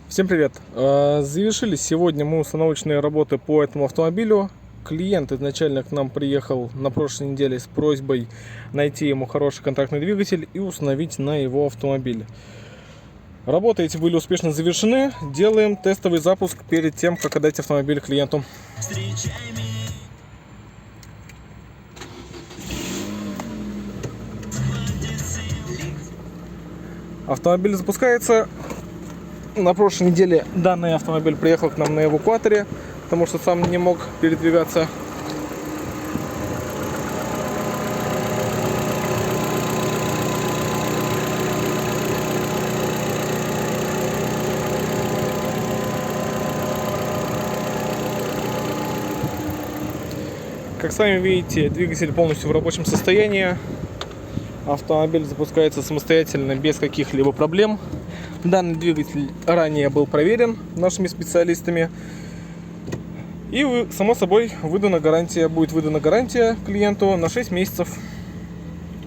Всем привет! Завершили сегодня мы установочные работы по этому автомобилю. Клиент изначально к нам приехал на прошлой неделе с просьбой найти ему хороший контактный двигатель и установить на его автомобиль. Работы эти были успешно завершены. Делаем тестовый запуск перед тем, как отдать автомобиль клиенту. Автомобиль запускается. На прошлой неделе данный автомобиль приехал к нам на эвакуаторе, потому что сам не мог передвигаться. Как сами видите, двигатель полностью в рабочем состоянии. Автомобиль запускается самостоятельно, без каких-либо проблем. Данный двигатель ранее был проверен нашими специалистами. И, само собой, будет выдана гарантия клиенту на 6 месяцев.